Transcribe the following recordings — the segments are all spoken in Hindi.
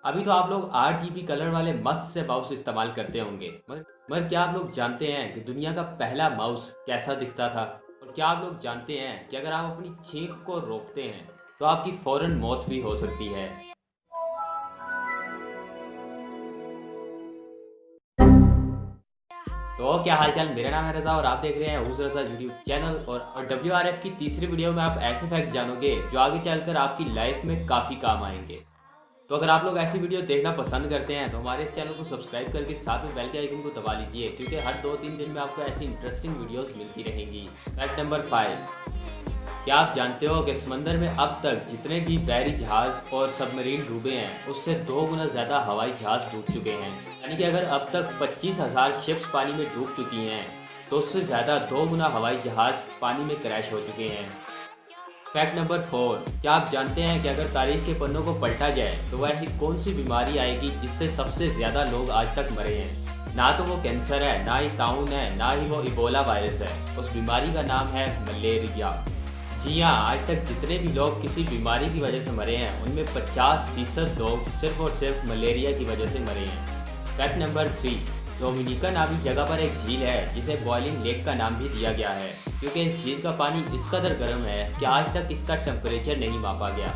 अभी तो आप लोग 8 GB कलर वाले मस्त से माउस इस्तेमाल करते होंगे, मगर क्या आप लोग जानते हैं कि दुनिया का पहला माउस कैसा दिखता था? और क्या आप लोग जानते हैं कि अगर आप अपनी छींक को रोकते हैं तो आपकी फौरन मौत भी हो सकती है? तो क्या हालचाल, मेरा नाम है रज़ा और आप देख रहे हैं उस रज़ा यूट्यूब चैनल। और WRF की तीसरी वीडियो में आप ऐसे फैक्ट जानोगे जो आगे चलकर आपकी लाइफ में काफ़ी काम आएंगे। तो अगर आप लोग ऐसी वीडियो देखना पसंद करते हैं तो हमारे इस चैनल को सब्सक्राइब करके साथ में बेल के आइकन को दबा लीजिए, क्योंकि हर 2-3 दिन में आपको ऐसी इंटरेस्टिंग वीडियोस मिलती रहेंगी। फैक्ट नंबर 5, क्या आप जानते हो कि समंदर में अब तक जितने भी बहरी जहाज और सबमरीन डूबे हैं उससे 2 गुना ज़्यादा हवाई जहाज डूब चुके हैं। यानी कि अगर अब तक 25,000 शिप्स पानी में डूब चुकी हैं तो उससे ज़्यादा 2 गुना हवाई जहाज पानी में क्रैश हो चुके हैं। फैक्ट नंबर 4, क्या आप जानते हैं कि अगर तारीख के पन्नों को पलटा जाए तो वह ऐसी कौन सी बीमारी आएगी जिससे सबसे ज़्यादा लोग आज तक मरे हैं? ना तो वो कैंसर है, ना ही ताउन है, ना ही वो इबोला वायरस है। उस बीमारी का नाम है मलेरिया। जी हाँ, आज तक जितने भी लोग किसी बीमारी की वजह से मरे हैं उनमें 50% लोग सिर्फ और सिर्फ मलेरिया की वजह से मरे हैं। फैक्ट नंबर 3, डोमिनिका नामी जगह पर एक झील है जिसे बॉइलिंग लेक का नाम भी दिया गया है, क्योंकि इस झील का पानी इस कदर गर्म है कि आज तक इसका टेम्परेचर नहीं मापा गया।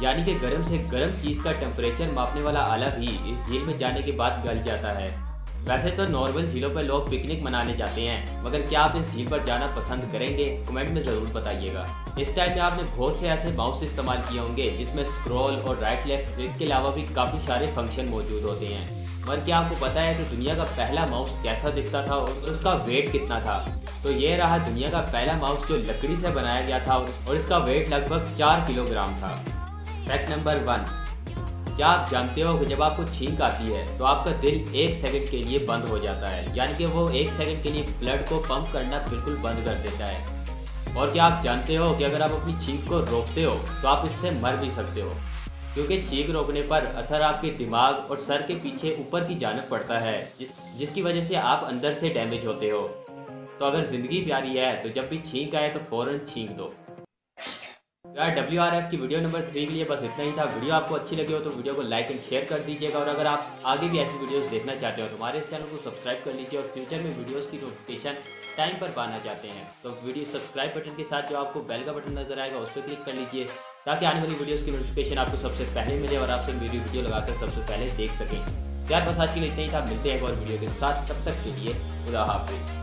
यानी कि गर्म से गर्म चीज़ का टेम्परेचर मापने वाला आला भी इस झील में जाने के बाद गल जाता है। वैसे तो नॉर्मल झीलों पर लोग पिकनिक मनाने जाते हैं, मगर क्या आप इस झील पर जाना पसंद करेंगे? कमेंट में ज़रूर बताइएगा। इस टाइम में आपने बहुत से ऐसे माउस इस्तेमाल किए होंगे जिसमें स्क्रॉल और राइट लेफ्ट इसके अलावा भी काफ़ी सारे फंक्शन मौजूद होते हैं। मगर क्या आपको पता है कि दुनिया का पहला माउस कैसा दिखता था और उसका वेट कितना था? तो ये रहा दुनिया का पहला माउस जो लकड़ी से बनाया गया था और इसका वेट लगभग 4 किलोग्राम था। फैक्ट नंबर 1, क्या आप जानते हो कि जब आपको छींक आती है तो आपका दिल 1 सेकंड के लिए बंद हो जाता है, यानी कि वो 1 सेकंड के लिए ब्लड को पंप करना बिल्कुल बंद कर देता है। और क्या आप जानते हो कि अगर आप अपनी छींक को रोकते हो तो आप इससे मर भी सकते हो, क्योंकि छींक रोकने पर असर आपके दिमाग और सर के पीछे ऊपर की जानब पड़ता है, जिसकी वजह से आप अंदर से डैमेज होते हो। तो अगर ज़िंदगी प्यारी है तो जब भी छींक आए तो फ़ौरन छींक दो। यार, WRF की वीडियो नंबर 3 के लिए बस इतना ही था। वीडियो आपको अच्छी लगी हो तो वीडियो को लाइक एंड शेयर कर दीजिएगा, और अगर आप आगे भी ऐसी वीडियोस देखना चाहते हो तो हमारे इस चैनल को सब्सक्राइब कर लीजिए, और फ्यूचर में वीडियोस की नोटिफिकेशन टाइम पर पाना चाहते हैं तो वीडियो सब्सक्राइब बटन के साथ जो आपको बेल का बटन नजर आएगा उस पर क्लिक कर लीजिए, ताकि आने वाली वीडियोज़ की नोटिफिकेशन आपको सबसे पहले मिले और आपसे मेरी वीडियो लगाकर सबसे पहले देख सकें। यार बस आज के लिए इतना ही था, मिलते हैं एक और वीडियो के साथ, तब तक के लिए खुदा हाफिज़।